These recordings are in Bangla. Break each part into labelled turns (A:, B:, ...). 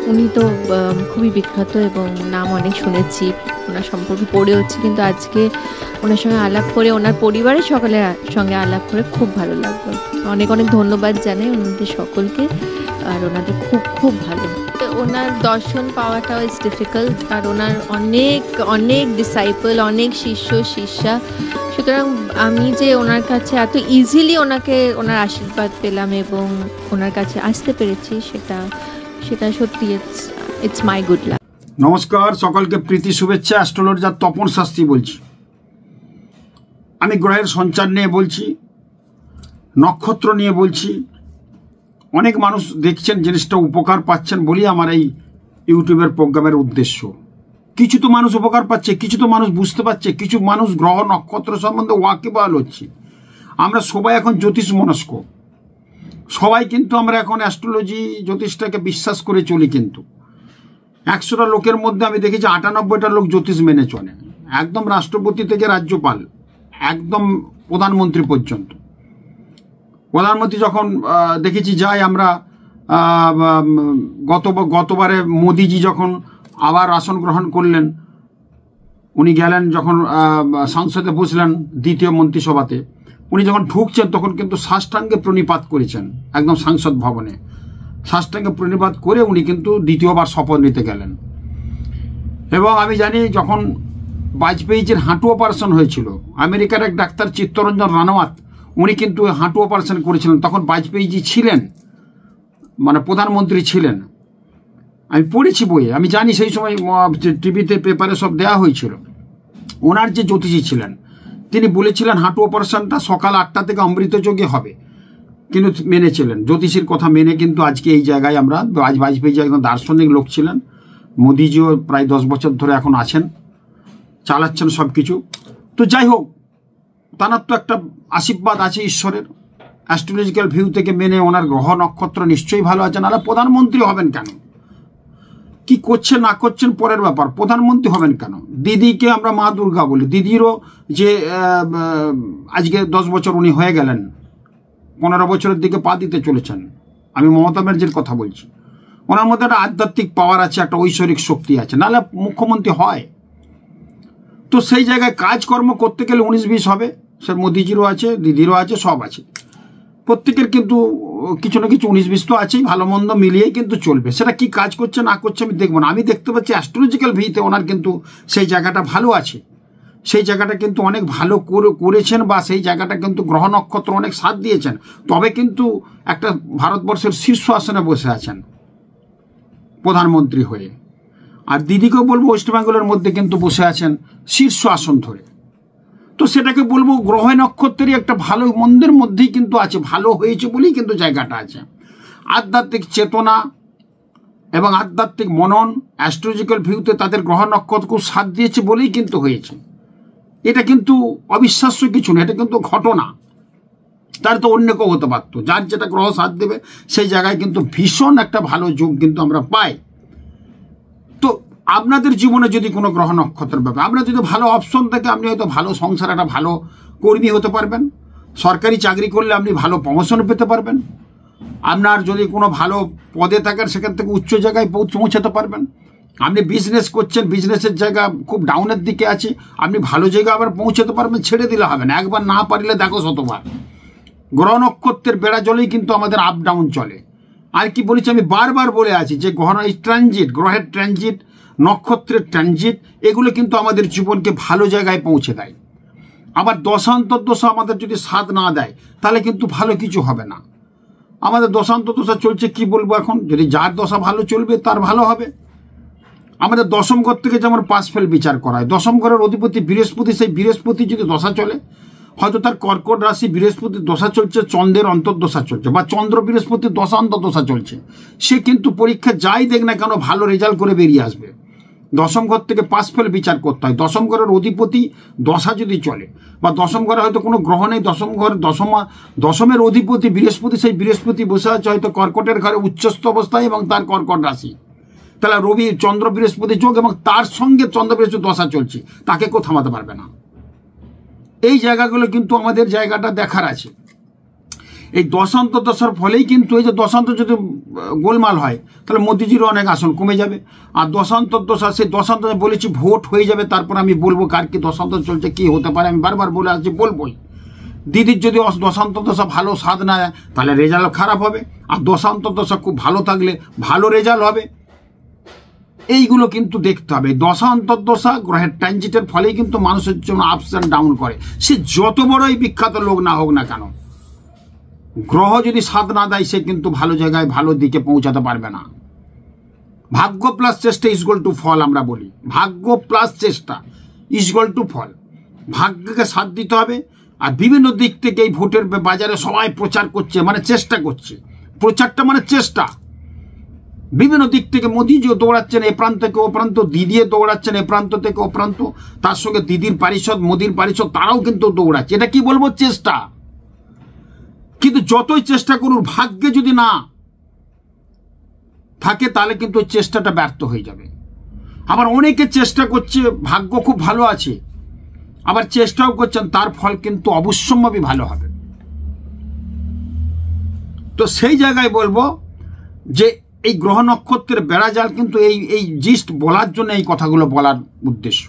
A: উনি তো খুবই বিখ্যাত এবং নাম অনেক শুনেছি, ওনার সম্পর্কে পড়ে হচ্ছে, কিন্তু আজকে ওনার সঙ্গে আলাপ করে, ওনার পরিবারের সকলের সঙ্গে আলাপ করে খুব ভালো লাগলো। অনেক অনেক ধন্যবাদ জানাই ওনাদের সকলকে, আর ওনাদের খুব খুব ভালো। ওনার দর্শন পাওয়াটাও ইজ ডিফিকাল্ট, আর ওনার অনেক অনেক ডিসাইপল, অনেক শিষ্য শিষ্যা। সুতরাং আমি যে ওনার কাছে এত ইজিলি ওনার আশীর্বাদ পেলাম এবং ওনার কাছে আসতে পেরেছি, সেটা সত্যি ইটস মাই গুড লাক।
B: নমস্কার, সকলকে প্রীতি শুভেচ্ছা। অ্যাস্ট্রোলজার তপন শাস্ত্রী বলছি। আমি গ্রহের সঞ্চার নিয়ে বলছি, নক্ষত্র নিয়ে বলছি। অনেক মানুষ দেখছেন, জিনিসটা উপকার পাচ্ছেন বলেই আমার এই ইউটিউবের প্রোগ্রামের উদ্দেশ্য। কিছু তো মানুষ উপকার পাচ্ছে, কিছু তো মানুষ বুঝতে পারছে, কিছু মানুষ গ্রহ নক্ষত্র সম্বন্ধে ওয়াকিবহাল হচ্ছে। আমরা সবাই এখন জ্যোতিষ মনস্ক, সবাই কিন্তু আমরা এখন অ্যাস্ট্রোলজি জ্যোতিষটাকে বিশ্বাস করে চলি। কিন্তু 100টা লোকের মধ্যে আমি দেখেছি 98টা লোক জ্যোতিষ মেনে চলে, একদম রাষ্ট্রপতি থেকে রাজ্যপাল, একদম প্রধানমন্ত্রী পর্যন্ত। প্রধানমন্ত্রী যখন দেখেছি যাই আমরা, গতবারে মোদিজি যখন আবার আসন গ্রহণ করলেন, উনি গেলেন যখন সংসদে বসলেন দ্বিতীয় মন্ত্রিসভাতে, উনি যখন ঢুকছেন তখন কিন্তু সাষ্টাঙ্গে প্রণিপাত করেছেন একদম সংসদ ভবনে। সাষ্টাঙ্গে প্রণিপাত করে উনি কিন্তু দ্বিতীয়বার শপথ নিতে গেলেন। এবং আমি জানি যখন বাজপেয়ীজির হাঁটু অপারেশন হয়েছিল, আমেরিকার এক ডাক্তার চিত্তরঞ্জন রানাওয়াত, উনি কিন্তু হাঁটু অপারেশন করেছিলেন, তখন বাজপেয়ীজি ছিলেন, মানে প্রধানমন্ত্রী ছিলেন। আমি পড়েছি বইয়ে, আমি জানি সেই সময় টিভিতে পেপারে সব দেওয়া হয়েছিল। ওনার যে জ্যোতিষী ছিলেন তিনি বলেছিলেন হাঁটু অপারেশনটা সকাল 8টা থেকে অমৃতযোগে হবে, কিন্তু মেনেছিলেন, জ্যোতিষীর কথা মেনে। কিন্তু আজকে এই জায়গায় আমরা, বাজপেয়ীজি একদম দার্শনিক লোক ছিলেন, মোদিজিও প্রায় 10 বছর ধরে এখন আছেন, চালাচ্ছেন সব কিছু। তো যাই হোক, তার তো একটা আশীর্বাদ আছে ঈশ্বরের। অ্যাস্ট্রোলজিক্যাল ভিউ থেকে মেনে ওনার গ্রহ নক্ষত্র নিশ্চয়ই ভালো আছে, নাহলে প্রধানমন্ত্রী হবেন কেন? কি করছেন না করছেন পরের ব্যাপার, প্রধানমন্ত্রী হবেন কেন? দিদিকে আমরা মা দুর্গা বলি, দিদিরও যে আজকে 10 বছর উনি হয়ে গেলেন, 15 বছরের দিকে পা দিতে চলেছেন। আমি মমতা ব্যানার্জির কথা বলছি। ওনার মধ্যে একটা আধ্যাত্মিক পাওয়ার আছে, একটা ঐশ্বরিক শক্তি আছে, নাহলে মুখ্যমন্ত্রী হয়। তো সেই জায়গায় কাজকর্ম করতে গেলে 19-20 হবে, সে মোদিজিরও আছে, দিদিরও আছে, সব আছে। প্রত্যেকের কিন্তু কিছু না কিছু 19-20 তো আছেই, ভালো মন্দ মিলিয়েই কিন্তু চলবে। সেটা কি কাজ করছে না করছে আমি দেখবো না। আমি দেখতে পাচ্ছি অ্যাস্ট্রোলজিক্যাল ভিতে ওনার কিন্তু সেই জায়গাটা ভালো আছে, সেই জায়গাটা কিন্তু অনেক ভালো করেছেন, বা সেই জায়গাটা কিন্তু গ্রহ নক্ষত্র অনেক সাথ দিয়েছেন। তবে কিন্তু একটা ভারতবর্ষের শীর্ষ আসনে বসে আছেন প্রধানমন্ত্রী হয়ে। আর দিদিকেও বলবো ওয়েস্ট বেঙ্গলের মধ্যে কিন্তু বসে আছেন শীর্ষ আসন ধরে। তো সেটাকে বলবো গ্রহ নক্ষত্রেরই একটা ভালো মন্দের মধ্যেই কিন্তু আছে, ভালো হয়েছে বলেই কিন্তু জায়গাটা আছে। আধ্যাত্মিক চেতনা এবং আধ্যাত্মিক মনন অ্যাস্ট্রোলজিক্যাল ভিউতে তাদের গ্রহ নক্ষত্র খুব সাথ দিয়েছে বলেই কিন্তু হয়েছে। এটা কিন্তু অবিশ্বাস্য কিছু না, এটা কিন্তু ঘটনা। তার তো অন্য কেউ হতে পারত, যার যেটা গ্রহ সাথ দেবে সেই জায়গায় কিন্তু ভীষণ একটা ভালো যোগ কিন্তু আমরা পাই। তো আপনাদের জীবনে যদি কোনো গ্রহ নক্ষত্রের ব্যাপারে আপনার যদি ভালো অপশন থাকে, আপনি হয়তো ভালো সংসার, একটা ভালো কর্মী হতে পারবেন। সরকারি চাকরি করলে আপনি ভালো প্রমোশন পেতে পারবেন। আপনার যদি কোনো ভালো পদে থাকেন, সেখান থেকে উচ্চ জায়গায় পৌঁছাতে পারবেন। আপনি বিজনেস করছেন, বিজনেসের জায়গা খুব ডাউনের দিকে আছে, আপনি ভালো জায়গায় আবার পৌঁছাতে পারবেন। ছেড়ে দিলে হবে না, একবার না পারলে দেখো শতবার। গ্রহ নক্ষত্রের বেড়া জলেই কিন্তু আমাদের আপ ডাউন চলে। আর কি বলেছি, আমি বারবার বলে আছি যে ট্রানজিট, গ্রহের ট্রানজিট, নক্ষত্রের ট্রানজিট, এগুলো কিন্তু আমাদের জীবনকে ভালো জায়গায় পৌঁছে দেয়। আবার দশা আমাদের যদি সাথ না দেয়, তাহলে কিন্তু ভালো কিছু হবে না। আমাদের দশা চলছে, কি বলবো এখন, যদি যার দশা ভালো চলবে তার ভালো হবে। আমাদের দশম ঘর থেকে যেমন পাস ফেল বিচার করা হয়, দশম ঘরের অধিপতি বৃহস্পতি, সেই বৃহস্পতি যদি দশা চলে, হয়তো তার কর্কট রাশি বৃহস্পতির দশা চলছে, চন্দ্রের অন্তর্দশা চলছে, বা চন্দ্র বৃহস্পতির দশা অন্তর্দশা চলছে, সে কিন্তু পরীক্ষা যাই দেখ না কেন ভালো রেজাল্ট করে বেরিয়ে আসবে। দশম ঘর থেকে পাস ফেল বিচার করতে হয়। দশম ঘরের অধিপতি দশা যদি চলে, বা দশম ঘরে হয়তো কোনো গ্রহ নেই, দশমের অধিপতি বৃহস্পতি, সেই বৃহস্পতি বসে আছে হয়তো কর্কটের ঘরে উচ্চস্থ অবস্থায় এবং তার কর্কট রাশি, তাহলে রবি চন্দ্র বৃহস্পতি যোগ এবং তার সঙ্গে চন্দ্র বৃহস্পতি দশা চলছে, তাকে কেউ থামাতে পারবে না। এই জায়গাগুলো কিন্তু আমাদের জায়গাটা দেখার আছে। এই দশান্তদশার ফলেই কিন্তু এই যে দশান্ত যদি গোলমাল হয় তাহলে মোদিজিরও অনেক আসন কমে যাবে। আর দশান্তদশা, সেই দশান্ত বলেছি ভোট হয়ে যাবে, তারপর আমি বলবো কার কি দশান্ত চলছে, কি হতে পারে, আমি বারবার বলে আসছি, বলবোই। দিদির যদি দশান্তদশা ভালো স্বাদ না হয় তাহলে রেজাল্ট খারাপ হবে, আর দশান্তদশা খুব ভালো থাকলে ভালো রেজাল্ট হবে। এইগুলো কিন্তু দেখতে হবে। দশান্তদশা গ্রহের ট্রানজিটের ফলেই কিন্তু মানুষের জন্য আপস অ্যান্ড ডাউন করে, সে যত বড়ই বিখ্যাত লোক না হোক না কেন। গ্রহ যদি সাথ না দেয় সে কিন্তু ভালো জায়গায় ভালো দিকে পৌঁছাতে পারবে না। ভাগ্য প্লাস চেষ্টা ইজগল টু ফল, আমরা বলি ভাগ্য প্লাস চেষ্টা ইজগল টু ফল। ভাগ্যকে সাথ দিতে হবে। আর বিভিন্ন দিক থেকে এই ভোটের বাজারে সবাই প্রচার করছে, মানে চেষ্টা করছে। প্রচারটা মানে চেষ্টা। বিভিন্ন দিক থেকে মোদিজিও দৌড়াচ্ছেন এ প্রান্ত থেকে ও প্রান্ত, দিদিও দৌড়াচ্ছেন এ প্রান্ত থেকে ও প্রান্ত, তার সঙ্গে দিদির পারিষদ, মোদির পারিষদ, তারাও কিন্তু দৌড়াচ্ছে। এটা কি বলবো, চেষ্টা। কিন্তু যতই চেষ্টা করুন, ভাগ্যে যদি না থাকে তাহলে কিন্তু ওই চেষ্টাটা ব্যর্থ হয়ে যাবে। আবার অনেকে চেষ্টা করছে, ভাগ্য খুব ভালো আছে, আবার চেষ্টাও করছেন, তার ফল কিন্তু অবশ্যম্ভাবী ভালো হবে। তো সেই জায়গায় বলবো যে এই গ্রহ নক্ষত্রের বেড়াজাল কিন্তু এই জিস্ট বলার জন্য এই কথাগুলো বলার উদ্দেশ্য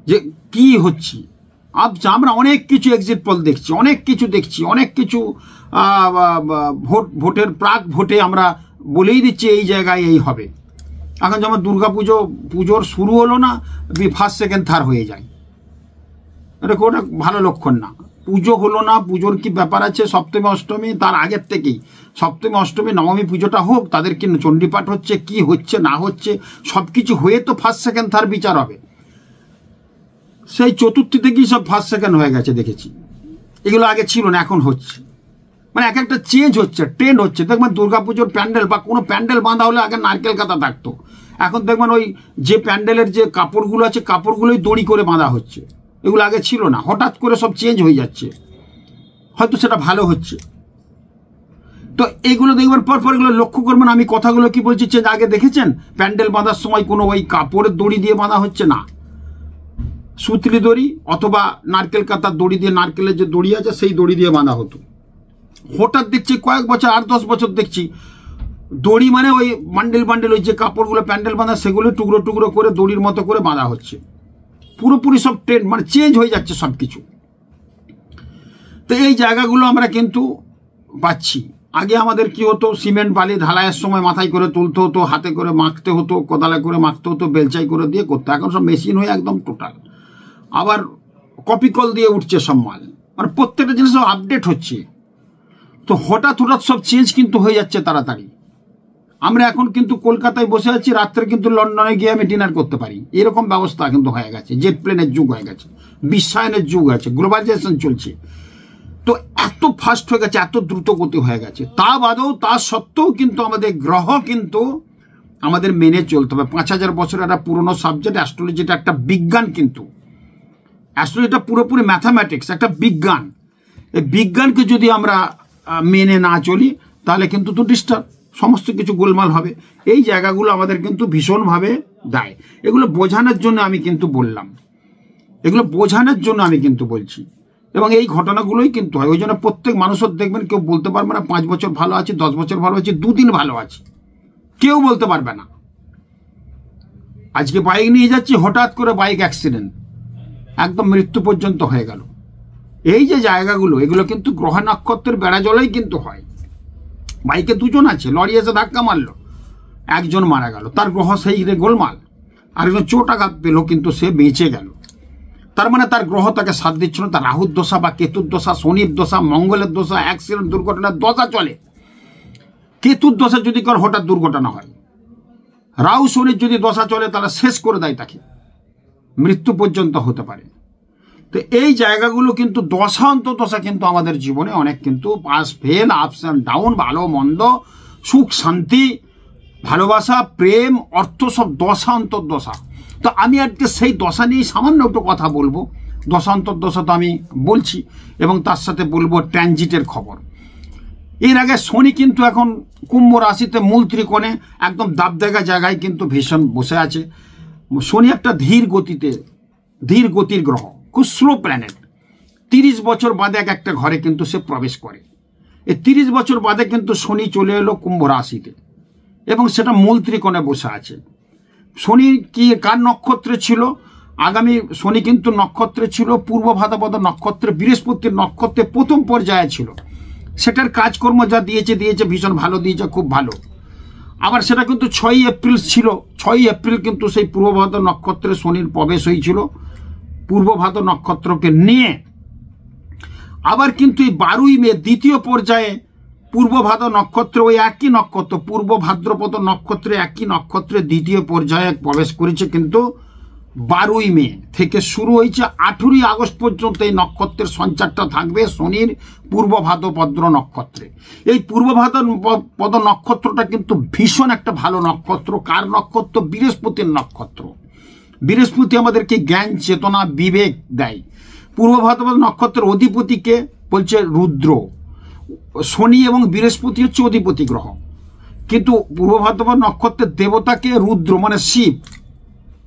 B: যে কি হচ্ছে। আমরা অনেক কিছু এক্সিট পোল দেখছি, অনেক কিছু দেখছি, অনেক কিছু ভোটের প্রাক ভোটে আমরা বলেই দিচ্ছি এই জায়গায় এই হবে। এখন যেমন পুজোর শুরু হলো না, ফার্স্ট সেকেন্ড থার্ড হয়ে যায়, এটা ওটা ভালো লক্ষণ না। পুজো হলো না, পুজোর কি ব্যাপার আছে, সপ্তমী অষ্টমী তার আগের থেকেই, সপ্তমী অষ্টমী নবমী পুজোটা হোক, তাদের কি চণ্ডীপাঠ হচ্ছে, কি হচ্ছে না হচ্ছে, সব কিছু হয়ে তো ফার্স্ট সেকেন্ড থার্ড বিচার হবে। সেই চতুর্থী থেকেই সব ফার্স্ট সেকেন্ড হয়ে গেছে, দেখেছি। এগুলো আগে ছিল না, এখন হচ্ছে। মানে এক একটা চেঞ্জ হচ্ছে, ট্রেন্ড হচ্ছে। দেখবেন দুর্গাপুজোর প্যান্ডেল বা কোনো প্যান্ডেল বাঁধা হলে আগে নারকেল কাটা থাকতো, এখন দেখবেন ওই যে প্যান্ডেলের যে কাপড়গুলো আছে কাপড়গুলোই দড়ি করে বাঁধা হচ্ছে। এগুলো আগে ছিল না, হঠাৎ করে সব চেঞ্জ হয়ে যাচ্ছে, হয়তো সেটা ভালো হচ্ছে। তো এইগুলো দেখবেন পরপর এগুলো লক্ষ্য করবেন। আমি কথাগুলো কি বলছি, চেঞ্জ আগে দেখেছেন প্যান্ডেল বাঁধার সময় কোনো ওই কাপড়ের দড়ি দিয়ে বাঁধা হচ্ছে না, সুতলি দড়ি অথবা নারকেল কাতার দড়ি দিয়ে, নারকেলের যে দড়ি আছে সেই দড়ি দিয়ে বাঁধা হতো। হঠাৎ দেখছি কয়েক বছর, 8-10 বছর দেখছি দড়ি মানে ওই বান্ডেল ওই যে কাপড়গুলো প্যান্ডেল বাঁধা সেগুলো টুকরো টুকরো করে দড়ির মতো করে বাঁধা হচ্ছে। পুরোপুরি সব ট্রেন্ড, মানে চেঞ্জ হয়ে যাচ্ছে সব কিছু। তো এই জায়গাগুলো আমরা কিন্তু পাচ্ছি। আগে আমাদের কি হতো, সিমেন্ট বালি ঢালাইয়ের সময় মাথায় করে তুলতে হতো, হাতে করে মাখতে হতো, কোদালে করে মাখতে হতো, বেলচাই করে দিয়ে করতে। এখন সব মেশিন হয়ে একদম টোটাল। আবার কপি কল দিয়ে উঠছে সব মাল, মানে প্রত্যেকটা জিনিস সব আপডেট হচ্ছে। তো হঠাৎ সব চেঞ্জ কিন্তু হয়ে যাচ্ছে তাড়াতাড়ি। আমরা এখন কিন্তু কলকাতায় বসে আছি, রাত্রে কিন্তু লন্ডনে গিয়ে আমি ডিনার করতে পারি, এরকম ব্যবস্থা কিন্তু হয়ে গেছে। জেট প্লেনের যুগ হয়ে গেছে, বিশ্বায়নের যুগ আছে, গ্লোবালাইজেশন চলছে। তো এত ফাস্ট হয়ে গেছে, এত দ্রুত গতি হয়ে গেছে। তা বাদেও তা সত্ত্বেও কিন্তু আমাদের গ্রহ কিন্তু আমাদের মেনে চলতে হবে। 5000 বছর একটা পুরনো সাবজেক্ট অ্যাস্ট্রোলজিটা একটা বিজ্ঞান, কিন্তু অ্যাস্ট্রোলজিটা পুরোপুরি ম্যাথামেটিক্স, একটা বিজ্ঞান। এই বিজ্ঞানকে যদি আমরা মেনে না চলি তাহলে কিন্তু তো ডিস্টার্ব, সমস্ত কিছু গোলমাল হবে। এই জায়গাগুলো আমাদের কিন্তু ভীষণভাবে দেয়। এগুলো বোঝানোর জন্য আমি কিন্তু বললাম, এগুলো বোঝানোর জন্য আমি কিন্তু বলছি। এবং এই ঘটনাগুলোই কিন্তু হয়। ওই জন্য প্রত্যেক মানুষের দেখবেন কেউ বলতে পারবে না 5 বছর ভালো আছে, 10 বছর ভালো আছে, 2 দিন ভালো আছে, কেউ বলতে পারবে না। আজকে বাইক নিয়ে যাচ্ছি, হঠাৎ করে বাইক অ্যাক্সিডেন্ট, একদম মৃত্যু পর্যন্ত হয়ে গেল। এই যে জায়গাগুলো, এগুলো কিন্তু গ্রহ নক্ষত্রের বেড়া জলেই কিন্তু হয়। বাইকে 2 জন আছে, লরি এসে ধাক্কা মারলো, 1 জন মারা গেল, তার গ্রহ সেই গোলমাল। আরেকজন চোট আঘাত পেল কিন্তু সে বেঁচে গেল। তার মানে তার গ্রহ তাকে সাথ দিচ্ছিল না। তার রাহুর দশা বা কেতুর দশা, শনির দশা, মঙ্গলের দশা, অ্যাক্সিডেন্ট দুর্ঘটনার দশা চলে। কেতুর দশা যদি কার হঠাৎ দুর্ঘটনা হয়, রাহু শনির যদি দশা চলে তাহলে শেষ করে দেয় তাকে, মৃত্যু পর্যন্ত হতে পারে। তো এই জায়গাগুলো কিন্তু দশা কিন্তু আমাদের জীবনে অনেক কিন্তু pass fail, ups and down, ভালো মন্দ, সুখ শান্তি, ভালোবাসা, প্রেম, অর্থ, সব দশা। তো আমি আজকে সেই দশা নিয়ে সামান্য একটু কথা বলবো। দশা তো আমি বলছি, এবং তার সাথে বলবো ট্রানজিটের খবর। এর আগে শনি কিন্তু এখন কুম্ভ রাশিতে মূল ত্রিকোণে একদম দাবদাগা জায়গায় কিন্তু ভীষণ বসে আছে। শনি একটা ধীর গতির গ্রহ, খুব স্লো প্ল্যানেট। 30 বছর বাদে একটা ঘরে কিন্তু সে প্রবেশ করে, এই 30 বছর বাদে কিন্তু শনি চলে এলো কুম্ভ রাশিতে এবং সেটা মূল ত্রিকোণে বসে আছে। শনি কি কার নক্ষত্রে ছিল? আগামী শনি কিন্তু নক্ষত্রে ছিল পূর্ব ভাদ্রপদ নক্ষত্রে, বৃহস্পতির নক্ষত্রে প্রথম পর্যায়ে ছিল। সেটার কাজকর্ম যা দিয়েছে ভীষণ ভালো দিয়েছে, খুব ভালো। আবার সেটা কিন্তু 6ই এপ্রিল ছিল। 6ই এপ্রিল কিন্তু সেই পূর্ব ভাদ্র নক্ষত্রে শনির প্রবেশ হয়েছিল পূর্ব ভাদ্র নক্ষত্রকে নিয়ে। আবার কিন্তু এই 12ই মে দ্বিতীয় পর্যায়ে পূর্ব ভাদ্র নক্ষত্রে, ওই একই নক্ষত্র পূর্ব ভাদ্রপদ নক্ষত্রে একই নক্ষত্রে দ্বিতীয় পর্যায়ে প্রবেশ করেছে। কিন্তু 12ই মে থেকে শুরু হয়েছে, 18ই আগস্ট পর্যন্ত এই নক্ষত্রের সঞ্চারটা থাকবে শনির পূর্ব ভাদ্রপদ নক্ষত্রে। এই পূর্ব ভাদ্রপদ নক্ষত্রটা কিন্তু ভীষণ একটা ভালো নক্ষত্র। কার নক্ষত্র? বৃহস্পতির নক্ষত্র। বৃহস্পতি আমাদেরকে জ্ঞান, চেতনা, বিবেক দেয়। পূর্ব ভাদ্রপদ নক্ষত্রের অধিপতিকে বলছে রুদ্র। শনি এবং বৃহস্পতি হচ্ছে অধিপতি গ্রহ, কিন্তু পূর্ব ভাদ্রপদ নক্ষত্রের দেবতাকে রুদ্র, মানে শিব।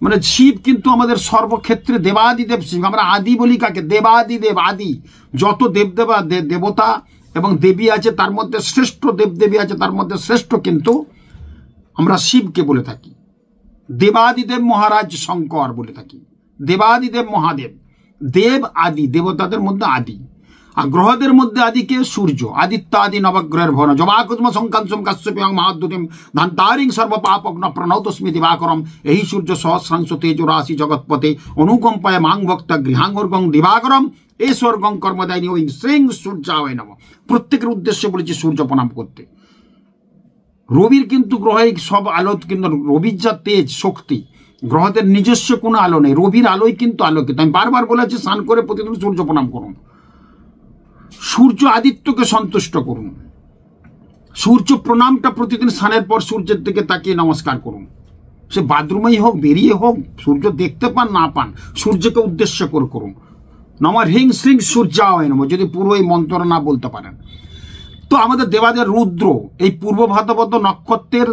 B: মানে শিব কিন্তু আমাদের সর্বক্ষেত্রে দেবাদিদেব শিব। আমরা আদি বলি কাকে? দেবাদিদেব, আদি। যত দেবদেবা দেবতা এবং দেবী আছে তার মধ্যে শ্রেষ্ঠ, দেবদেবী আছে তার মধ্যে শ্রেষ্ঠ কিন্তু আমরা শিবকে বলে থাকি। দেবাদিদেব মহারাজ শঙ্কর বলে থাকি, দেবাদিদেব মহাদেব। দেব আদি, দেবতাদের মধ্যে আদি। আর গ্রহদের মধ্যে আদিকে সূর্য, আদিত্য আদি নবগ্রহের ভন জবাকুদ্ম সংকাংসম কাশ্যপিং মহাদ্যুতিম ধান্তারিং সর্বপাপগ্ন প্রণতস্মি দিবাকরম। এই সূর্য সহস্রাংশ তেজ রাশি জগৎপতে অনুকম্পায় মাং ভক্ত গৃহাঙ্গর্গং দিবাকরম এই স্বর্গং কর্মদায়িনী ওই শ্রীং সূর্যায় নম। প্রত্যেকের উদ্দেশ্যে বলেছি সূর্য প্রণাম করতে। রবির কিন্তু গ্রহে সব আলো, কিন্তু রবির যা তেজ শক্তি, গ্রহদের নিজস্ব কোনো আলো নেই। রবির আলোই কিন্তু আলোকিত। আমি বারবার বলেছি স্নান করে প্রতিদিন সূর্য প্রণাম করুন। সূর্য আদিত্যকে সন্তুষ্ট করুন। সূর্য প্রণামটা প্রতিদিন স্নানের পর সূর্যের দিকে তাকিয়ে নমস্কার করুন। সে বাথরুমেই হোক, বেরিয়ে হোক, সূর্য দেখতে পান না পান, সূর্যকে উদ্দেশ্য করে করুন। নমঃ হ্রিং শ্রীং সূর্যায় নমঃ, যদি পুরো এই মন্ত্র না বলতে পারেন। তো আমাদের দেবাদের রুদ্র, এই পূর্ব ভাদ্রপদ নক্ষত্রের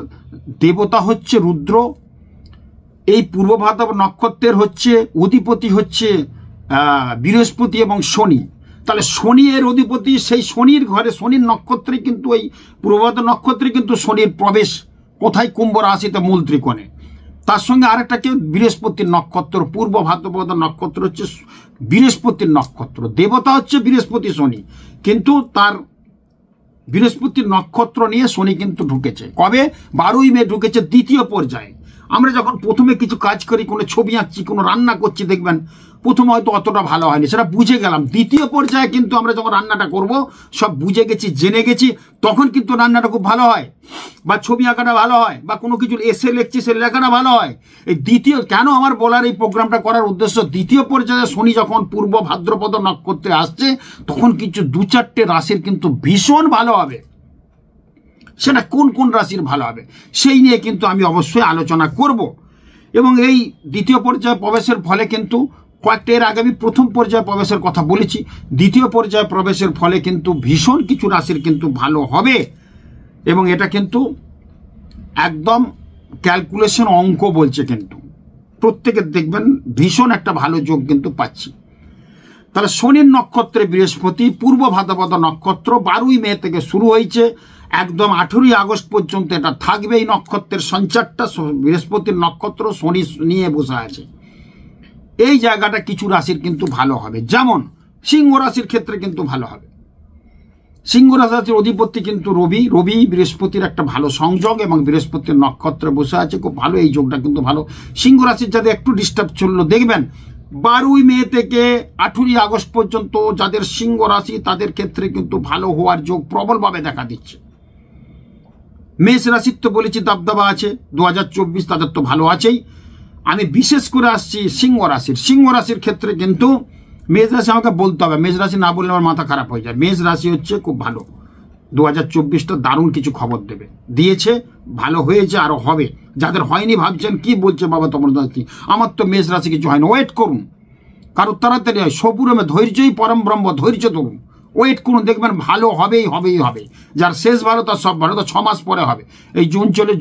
B: দেবতা হচ্ছে রুদ্র। এই পূর্ব ভাদ্রপদ নক্ষত্রের হচ্ছে অধিপতি হচ্ছে বৃহস্পতি এবং শনি। তাহলে শনি এর অধিপতি, সেই শনির ঘরে, শনির নক্ষত্রে কিন্তু এই পূর্ব ভাদ্র নক্ষত্রে কিন্তু শনির প্রবেশ কোথায়? কুম্ভ রাশিতে মূল ত্রিকোণে। তার সঙ্গে আরেকটা কি? বৃহস্পতির নক্ষত্র। পূর্ব ভাদ্রপদ নক্ষত্র হচ্ছে বৃহস্পতির নক্ষত্র, দেবতা হচ্ছে বৃহস্পতি শনি, কিন্তু তার বৃহস্পতির নক্ষত্র নিয়ে শনি কিন্তু ঢুকেছে। কবে? 12ই মে ঢুকেছে দ্বিতীয় পর্যায়ে। আমরা যখন প্রথমে কিছু কাজ করি, কোনো ছবি আঁকছি, কোনো রান্না করছি, দেখবেন প্রথমে হয়তো অতটা ভালো হয়নি, সেটা বুঝে গেলাম। দ্বিতীয় পর্যায়ে কিন্তু আমরা যখন রান্নাটা করব, সব বুঝে গেছি, জেনে গেছি, তখন কিন্তু রান্নাটা খুব ভালো হয়, বা ছবি আঁকাটা ভালো হয়, বা কোনো কিছু এসে লিখছি সে লেখাটা ভালো হয়। এই দ্বিতীয়, কেন আমার বলার এই প্রোগ্রামটা করার উদ্দেশ্য, দ্বিতীয় পর্যায়ে শনি যখন পূর্ব ভাদ্রপদ নক্ষত্রে আসছে, তখন কিছু 2-4টে রাশির কিন্তু ভীষণ ভালো হবে। সেটা কোন কোন রাশির ভালো হবে সেই নিয়ে কিন্তু আমি অবশ্যই আলোচনা করব। এবং এই দ্বিতীয় পর্যায়ে প্রবেশের ফলে কিন্তু কয়েকটা, এর আগে আমি প্রথম পর্যায়ে প্রবেশের কথা বলেছি, দ্বিতীয় পর্যায়ে প্রবেশের ফলে কিন্তু ভীষণ কিছু রাশির কিন্তু ভালো হবে। এবং এটা কিন্তু একদম ক্যালকুলেশন অঙ্ক বলছে, কিন্তু প্রত্যেকের দেখবেন ভীষণ একটা ভালো যোগ কিন্তু পাচ্ছি। তাহলে শনির নক্ষত্রে বৃহস্পতি, পূর্ব ভাদ্রপদ নক্ষত্র 12ই মে থেকে শুরু হয়েছে, একদম 18ই আগস্ট পর্যন্ত এটা থাকবে। এই নক্ষত্রের সঞ্চারটা বৃহস্পতির নক্ষত্র শনি নিয়ে বসে আছে। এই জায়গাটা কিছু রাশির কিন্তু ভালো হবে, যেমন সিংহ রাশির ক্ষেত্রে কিন্তু ভালো হবে। সিংহ রাশির অধিপতি কিন্তু রবি। রবি বৃহস্পতির একটা ভালো সংযোগ এবং বৃহস্পতির নক্ষত্রে বসে আছে, খুব ভালো। এই যোগটা কিন্তু ভালো। সিংহ রাশির যাদের একটু ডিস্টার্ব চললো, দেখবেন 12ই মে থেকে 18ই আগস্ট পর্যন্ত যাদের সিংহ রাশি তাদের ক্ষেত্রে কিন্তু ভালো হওয়ার যোগ প্রবলভাবে দেখা দিচ্ছে। মেষ রাশির তো বলেছি দাবদাবা আছে, 2024 তাদের তো ভালো আছেই। আমি বিশেষ করে আসছি সিংহ রাশির। সিংহ রাশির ক্ষেত্রে কিন্তু মেষ রাশি আমাকে বলতে হবে, মেষ রাশি না বললে আমার মাথা খারাপ হয়ে যায়। মেষ রাশি হচ্ছে খুব ভালো, 2024টা দারুণ কিছু খবর দেবে, দিয়েছে, ভালো হয়েছে, আরো হবে। যাদের হয়নি ভাবছেন কি বলছে বাবা তোমার রাশি, আমার তো মেষ রাশি কিছু হয়নি, ওয়েট করুন। কারো তাড়াতাড়ি হয়, সবুরমে ধৈর্যই পরম ব্রহ্ম, ধৈর্য ধরুন, ওয়েট করুন, দেখবেন ভালো হবেই হবেই হবে। যার শেষ ভালো তার সব ভালো, তো 6 মাস পরে হবে। এই জুন চলে,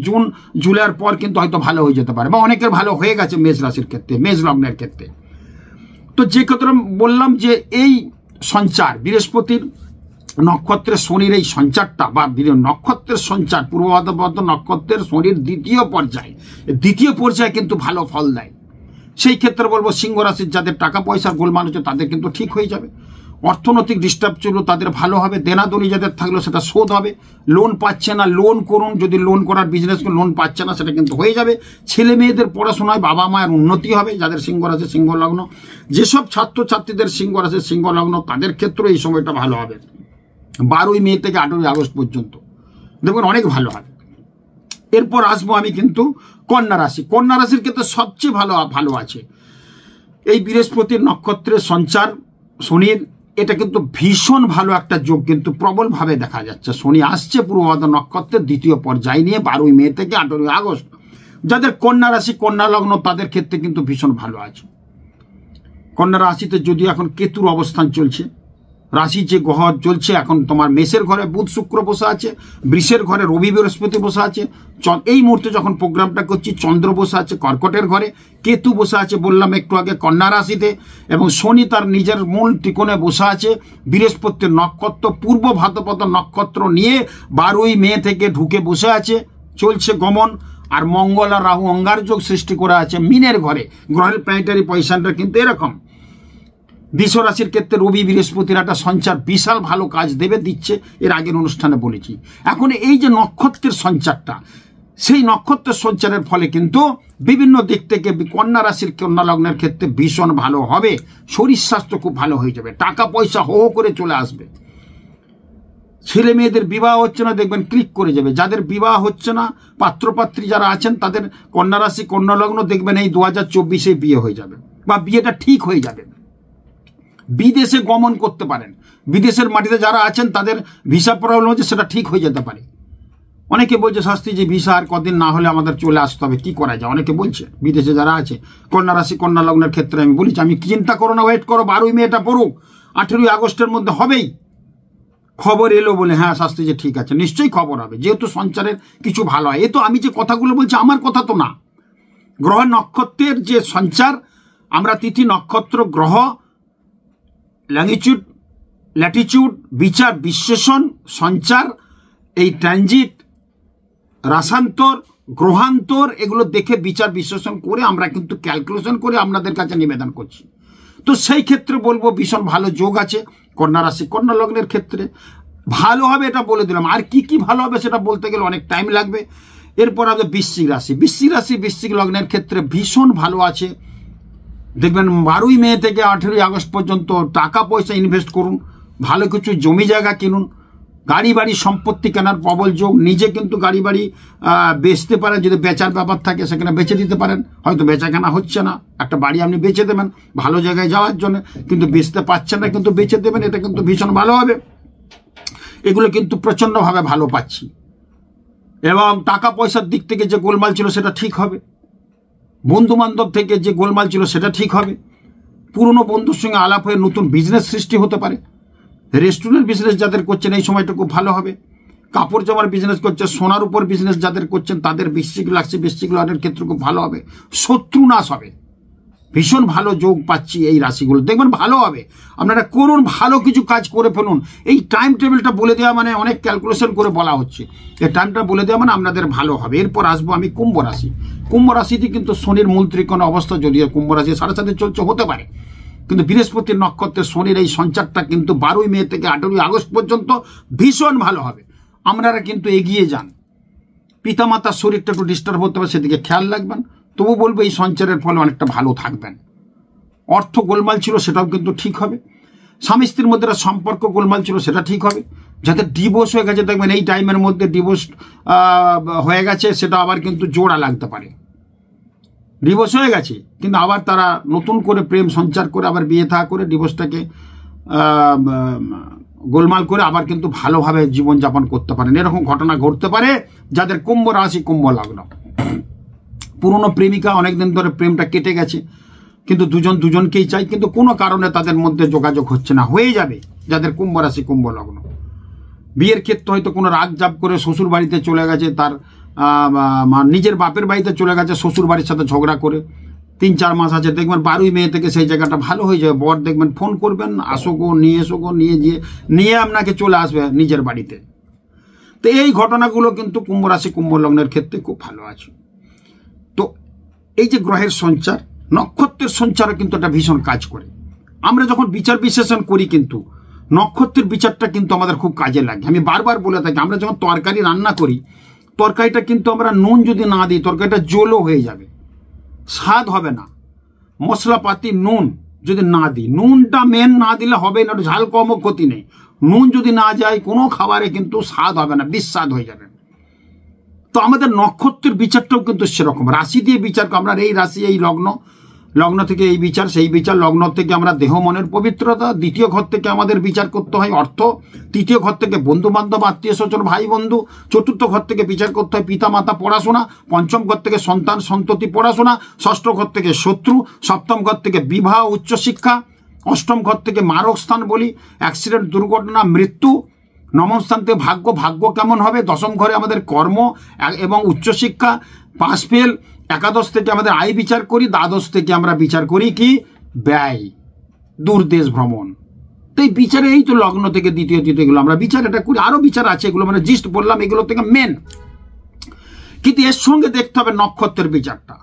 B: জুন জুলাইয়ের পর কিন্তু হয়তো ভালো হয়ে যেতে পারে, বা অনেকের ভালো হয়ে গেছে মেষ রাশির ক্ষেত্রে, মেষ লগ্নের ক্ষেত্রে। তো যে কথা বললাম যে এই সঞ্চার বৃহস্পতির নক্ষত্রের শনির এই সঞ্চারটা বা নক্ষত্রের সঞ্চার পূর্ব ভাদ্রপদ নক্ষত্রের শনির দ্বিতীয় পর্যায়ে কিন্তু ভালো ফল দেয়। সেই ক্ষেত্রে বলবো সিংহ রাশির যাদের টাকা পয়সার গোলমাল হচ্ছে তাদের কিন্তু ঠিক হয়ে যাবে। অর্থনৈতিক ডিস্টার্ব ছিল তাদের ভালো হবে। দেনাদনি যাদের থাকলো সেটা শোধ হবে। লোন পাচ্ছে না, লোন করুন। যদি লোন করার বিজনেস লোন পাচ্ছে না সেটা কিন্তু হয়ে যাবে। ছেলে মেয়েদের পড়াশোনায় বাবা মায়ের উন্নতি হবে। যাদের সিংহ রাশি সিংহ লগ্ন, যেসব ছাত্রছাত্রীদের সিংহ রাশি সিংহ লগ্ন তাদের ক্ষেত্রে এই সময়টা ভালো হবে। 12ই মে থেকে 18ই আগস্ট পর্যন্ত দেখবেন অনেক ভালো হবে। এরপর আসবো আমি কিন্তু কন্যা রাশি। কন্যা রাশির ক্ষেত্রে সবচেয়ে ভালো আছে এই বৃহস্পতির নক্ষত্রের সঞ্চার শনির, এটা কিন্তু ভীষণ ভালো একটা যোগ কিন্তু প্রবলভাবে দেখা যাচ্ছে। শনি আসছে পূর্ব ভাদ্র নক্ষত্রের দ্বিতীয় পর্যায় নিয়ে 12ই মে থেকে 18ই আগস্ট। যাদের কন্যা রাশি কন্যা লগ্ন তাদের ক্ষেত্রে কিন্তু ভীষণ ভালো আছে। কন্যা রাশিতে যদি এখন কেতুর অবস্থান চলছে, রাশি যে গ্রহ চলছে এখন তোমার মেষের ঘরে বুধ শুক্র বসে আছে, বৃষের ঘরে রবি বৃহস্পতি বসে আছে, এই মুহূর্তে যখন প্রোগ্রামটা করছি চন্দ্র বসে আছে কর্কটের ঘরে, কেতু বসে আছে বললাম একটু আগে কন্যা রাশিতে, এবং শনি তার নিজের মূল ত্রিকোণে বসে আছে বৃহস্পতির নক্ষত্র পূর্ব ভাদ্রপদ নক্ষত্র নিয়ে 12ই মে থেকে ঢুকে বসে আছে, চলছে গমন। আর মঙ্গল আর রাহু অঙ্গারযোগ সৃষ্টি করে আছে মিনের ঘরে। গ্রহের প্ল্যানেটারি পজিশনটা কিন্তু এরকম। বৃষ রাশির ক্ষেত্রে রবি বৃহস্পতির একটা সঞ্চার বিশাল ভালো কাজ দিচ্ছে, এর আগের অনুষ্ঠানে বলেছি। এখন এই যে নক্ষত্রের সঞ্চারটা, সেই নক্ষত্রের সঞ্চারের ফলে কিন্তু বিভিন্ন দিক থেকে কন্যা রাশির কন্যা লগ্নের ক্ষেত্রে ভীষণ ভালো হবে। শরীর স্বাস্থ্য খুব ভালো হয়ে যাবে, টাকা পয়সা হো করে চলে আসবে। ছেলে মেয়েদের বিবাহ হচ্ছে না দেখবেন ক্লিক করে যাবে। যাদের বিবাহ হচ্ছে না পাত্রপাত্রী যারা আছেন তাদের কন্যা রাশি কন্যা লগ্ন দেখবেন এই 2024-এ বিয়ে হয়ে যাবে বা বিয়েটা ঠিক হয়ে যাবে। বিদেশে গমন করতে পারেন। বিদেশের মাটিতে যারা আছেন তাদের ভিসা প্রবলেম হচ্ছে, সেটা ঠিক হয়ে যেতে পারে। অনেকে বলছে শাস্ত্রী যে ভিসা আর কদিন না হলে আমাদের চলে আসতে হবে, কি করা যায়? অনেকে বলছে বিদেশে যারা আছে কন্যা রাশি কন্যা লগ্নের ক্ষেত্রে আমি বলেছি আমি চিন্তা করো না, ওয়েট করো, 12ই মে এটা পড়ুক, 18ই আগস্টের মধ্যে হবেই। খবর এলো বলে হ্যাঁ শাস্ত্রী যে ঠিক আছে, নিশ্চয়ই খবর হবে, যেহেতু সঞ্চারের কিছু ভালো হয়। এ তো আমি যে কথাগুলো বলছি আমার কথা তো না, গ্রহ নক্ষত্রের যে সঞ্চার, আমরা তিথি নক্ষত্র গ্রহ ল্যাঙ্গিটিউড ল্যাটিটিউড বিচার বিশ্লেষণ সঞ্চার, এই ট্রানজিট রাসান্তর গ্রহান্তর এগুলো দেখে বিচার বিশ্লেষণ করে আমরা কিন্তু ক্যালকুলেশন করে আপনাদের কাছে নিবেদন করছি। তো সেই ক্ষেত্রে বলবো ভীষণ ভালো যোগ আছে কন্যা রাশি কন্যা লগ্নের ক্ষেত্রে। ভালো হবে এটা বলে দিলাম, আর কি কি ভালো হবে সেটা বলতে গেলে অনেক টাইম লাগবে। এরপর হবে বৃশ্চিক রাশি। বৃশ্চিক লগ্নের ক্ষেত্রে ভীষণ ভালো আছে। দেখবেন 12ই মে থেকে 18ই আগস্ট পর্যন্ত টাকা পয়সা ইনভেস্ট করুন, ভালো কিছু জমি জায়গা কিনুন, গাড়ি বাড়ি সম্পত্তি কেনার প্রবল যোগ। নিজে কিন্তু গাড়ি বাড়ি বেচতে পারেন, যদি বেচার ব্যাপার থাকে সেখানে বেচে দিতে পারেন। হয়তো বেচা কেনা হচ্ছে না, একটা বাড়ি আপনি বেচে দেবেন ভালো জায়গায় যাওয়ার জন্য, কিন্তু বেচতে পারছেন না কিন্তু বেচে দেবেন, এটা কিন্তু ভীষণ ভালো হবে। এগুলো কিন্তু প্রচণ্ডভাবে ভালো পাচ্ছি। এবং টাকা পয়সার দিক থেকে যে গোলমাল ছিল সেটা ঠিক হবে, বন্ধু বান্ধব থেকে যে গোলমাল ছিল সেটা ঠিক হবে, পুরনো বন্ধুর সঙ্গে আলাপ হয়ে নতুন বিজনেস সৃষ্টি হতে পারে। রেস্টুরেন্ট বিজনেস যাদের করছেন এই সময়টা খুব ভালো হবে। কাপড় জামার বিজনেস করছে, সোনার উপর বিজনেস যাদের করছেন তাদের বৃশ্চিক লগ্নের ক্ষেত্রে খুব ভালো হবে। শত্রু নাশ হবে, ভীষণ ভালো যোগ পাচ্ছি এই রাশিগুলো, দেখবেন ভালো হবে। আপনারা করুন, ভালো কিছু কাজ করে ফেলুন। এই টাইম টেবিলটা বলে দেওয়া মানে অনেক ক্যালকুলেশন করে বলা হচ্ছে, এই টাইমটা বলে দেওয়া মানে আপনাদের ভালো হবে। এরপর আসবো আমি কুম্ভ রাশি। কুম্ভ রাশিতে কিন্তু শনির মূল ত্রিকোণ অবস্থা, যদিও কুম্ভ রাশি 7.5 চলছে হতে পারে, কিন্তু বৃহস্পতির নক্ষত্রে শনির এই সঞ্চারটা কিন্তু 12ই মে থেকে 18ই আগস্ট পর্যন্ত ভীষণ ভালো হবে। আপনারা কিন্তু এগিয়ে যান। পিতামাতার শরীরটা একটু ডিস্টার্ব হতে পারে, সেদিকে খেয়াল রাখবেন। তবু বলবো এই সঞ্চারের ফলে অনেকটা ভালো থাকবেন। অর্থ গোলমাল ছিল সেটাও কিন্তু ঠিক হবে। স্বামী স্ত্রীর মধ্যে সম্পর্ক গোলমাল ছিল সেটা ঠিক হবে। যাদের ডিভোর্স হয়ে গেছে দেখবেন এই টাইমের মধ্যে ডিভোর্স হয়ে গেছে, সেটা আবার কিন্তু জোড়া লাগতে পারে। ডিভোর্স হয়ে গেছে কিন্তু আবার তারা নতুন করে প্রেম সঞ্চার করে আবার বিয়ে থা করে ডিভোর্সটাকে গোলমাল করে আবার কিন্তু ভালোভাবে জীবনযাপন করতে পারেন। এরকম ঘটনা ঘটতে পারে যাদের কুম্ভ রাশি কুম্ভ লগ্ন। পুরনো প্রেমিকা অনেকদিন ধরে প্রেমটা কেটে গেছে, কিন্তু দুজনকেই চাই, কিন্তু কোনো কারণে তাদের মধ্যে যোগাযোগ হচ্ছে না, হয়ে যাবে যাদের কুম্ভ রাশি কুম্ভ লগ্ন। বিয়ের ক্ষেত্রে হয়তো কোনো রাগ জাপ করে শ্বশুর বাড়িতে চলে গেছে, তার নিজের বাপের বাড়িতে চলে গেছে শ্বশুর বাড়ির সাথে ঝগড়া করে, 3-4 মাস আছে, দেখবেন 12ই মে থেকে সেই জায়গাটা ভালো হয়ে যাবে। বর দেখবেন ফোন করবেন, আসো গো, নিয়ে এসো গো, নিয়ে আপনাকে চলে আসবে নিজের বাড়িতে। তো এই ঘটনাগুলো কিন্তু কুম্ভ রাশি কুম্ভ লগ্নের ক্ষেত্রে খুব ভালো আছে। তো এই যে গ্রহের সঞ্চার, নক্ষত্রের সঞ্চারও কিন্তু একটা ভীষণ কাজ করে। আমরা যখন বিচার বিশ্লেষণ করি কিন্তু নক্ষত্রের বিচারটা কিন্তু আমাদের খুব কাজে লাগে। আমি বারবার বলে থাকি, আমরা যখন তরকারি রান্না করি, তরকারিটা কিন্তু আমরা নুন যদি না দিই তরকারিটা জলও হয়ে যাবে, স্বাদ হবে না। মশলাপাতি নুন যদি না দিই, নুনটা মেন না দিলে হবে না, ঝাল কমও ক্ষতি নেই। নুন যদি না যায় কোনো খাবারে কিন্তু স্বাদ হবে না, বিস্বাদ হয়ে যাবে। তো আমাদের নক্ষত্রের বিচারটাও কিন্তু সেরকম, রাশি দিয়ে বিচার। আমরা এই রাশি, এই লগ্ন, লগ্ন থেকে এই বিচার, সেই বিচার। লগ্ন থেকে আমরা দেহ মনের পবিত্রতা, দ্বিতীয় ঘর থেকে আমাদের বিচার করতে হয় অর্থ, তৃতীয় ঘর থেকে বন্ধু বান্ধব, আত্মীয় স্বজন, ভাই বন্ধু, চতুর্থ ঘর থেকে বিচার করতে হয় পিতা মাতা, পড়াশোনা, পঞ্চম ঘর থেকে সন্তান সন্ততি, পড়াশোনা, ষষ্ঠ ঘর থেকে শত্রু, সপ্তম ঘর থেকে বিবাহ, উচ্চশিক্ষা, অষ্টম ঘর থেকে মারক স্থান বলি, অ্যাক্সিডেন্ট, দুর্ঘটনা, মৃত্যু, নবম স্থান থেকে ভাগ্য, ভাগ্য কেমন হবে, দশম ঘরে আমাদের কর্ম এবং উচ্চশিক্ষা, পাস ফেল, একাদশ থেকে আমাদের আয় বিচার করি, দ্বাদশ থেকে আমরা বিচার করি কি ব্যয়, দূরদেশ ভ্রমণ। তো এই বিচারে এই তো লগ্ন থেকে দ্বিতীয় এগুলো আমরা বিচার এটা করি। আরো বিচার আছে, এগুলো মানে জিস্ট বললাম, এগুলো থেকে মেন। কিন্তু এর সঙ্গে দেখতে হবে নক্ষত্রের বিচারটা।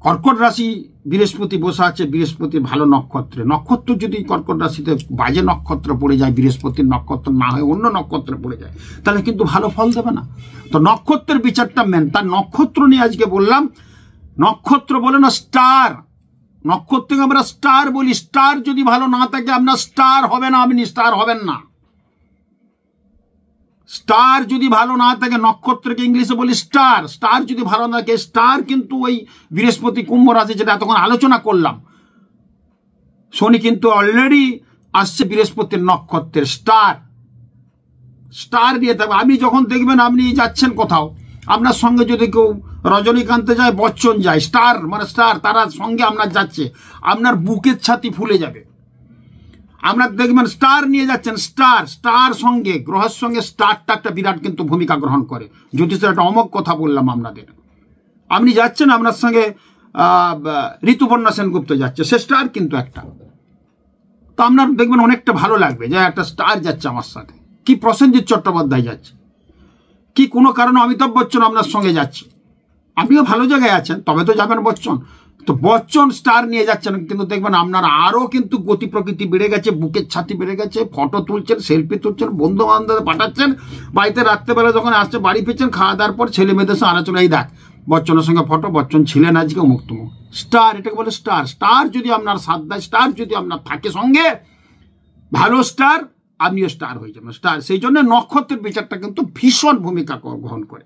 B: কর্কট রাশি বৃহস্পতি বসে আছে, বৃহস্পতি ভালো নক্ষত্রে, নক্ষত্র যদি কর্কট রাশিতে বাজে নক্ষত্র পড়ে যায়, বৃহস্পতির নক্ষত্র না হয় অন্য নক্ষত্রে পড়ে যায়, তাহলে কিন্তু ভালো ফল দেবে না। তো নক্ষত্রের বিচারটা মেন। তার নক্ষত্র নিয়ে আজকে বললাম। নক্ষত্র বলে না স্টার, নক্ষত্রকে আমরা স্টার বলি। স্টার যদি ভালো না থাকে আপনার স্টার হবে না, আপনি স্টার হবেন না। স্টার যদি ভালো না থাকে, নক্ষত্রকে ইংলিশে বলি স্টার, স্টার যদি ভালো না থাকে, স্টার কিন্তু ওই বৃহস্পতি কুম্ভ রাশি যেটা এতক্ষণ আলোচনা করলাম, শনি কিন্তু অলরেডি আসছে বৃহস্পতির নক্ষত্রের স্টার, স্টার দিয়ে থাকবে। আপনি যখন দেখবেন আপনি যাচ্ছেন কোথাও, আপনার সঙ্গে যদি কেউ রজনীকান্তে যায়, বচ্চন যায়, স্টার মানে স্টার, তারা সঙ্গে আপনার যাচ্ছে, আপনার বুকের ছাতি ফুলে যাবে। আপনার দেখবেন স্টার নিয়ে যাচ্ছেন, স্টার, স্টার সঙ্গে গ্রহের সঙ্গে স্টারটা একটা বিরাট কিন্তু ভূমিকা গ্রহণ করে। জ্যোতিষের একটা অমোঘ কথা বললাম আপনাদের। আপনি যাচ্ছেন, আপনার সঙ্গে ঋতুপর্ণা সেনগুপ্ত যাচ্ছে, সে স্টার কিন্তু একটা। তো আপনার দেখবেন অনেকটা ভালো লাগবে যে একটা স্টার যাচ্ছে আমার সাথে। কি প্রসেনজিৎ চট্টোপাধ্যায় যাচ্ছে, কি কোনো কারণে অমিতাভ বচ্চন আপনার সঙ্গে যাচ্ছে, আপনিও ভালো জায়গায় আছেন, তবে তো যাবেন বচ্চন। তো বচ্চন স্টার নিয়ে যাচ্ছেন, কিন্তু দেখবেন আপনার আরও কিন্তু গতি প্রকৃতি বেড়ে গেছে, বুকের ছাতি বেড়ে গেছে, ফটো তুলছেন, সেলফি তুলছেন, বন্ধু বান্ধব পাঠাচ্ছেন, বাড়িতে রাত্রেবেলা যখন আসছে, বাড়ি ফিরছেন, খাওয়া দাওয়ার পর ছেলে মেয়েদের সঙ্গে আলোচনা, এই দেখ বচ্চনের সঙ্গে ফটো, বচ্চন ছিলেন আজকে অমুক তমুক। স্টার, এটাকে বলে স্টার। স্টার যদি আপনার সাথ দেয়, স্টার যদি আপনার থাকে সঙ্গে, ভালো স্টার, আপনিও স্টার হয়ে যাবেন স্টার। সেই জন্য নক্ষত্রের বিচারটা কিন্তু ভীষণ ভূমিকা গ্রহণ করে।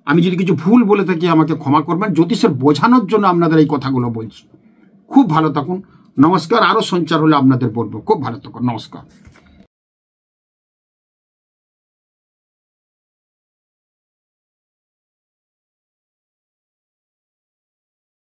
B: আমি যদি কিছু ভুল বলে থাকি আমাকে ক্ষমা করবেন, জ্যোতিষের বোঝানোর জন্য আপনাদের এই কথাগুলো বলছি। খুব ভালো থাকুন, নমস্কার। আরও সঞ্চার হলে আপনাদের বলবো। খুব ভালো থাকুন, নমস্কার।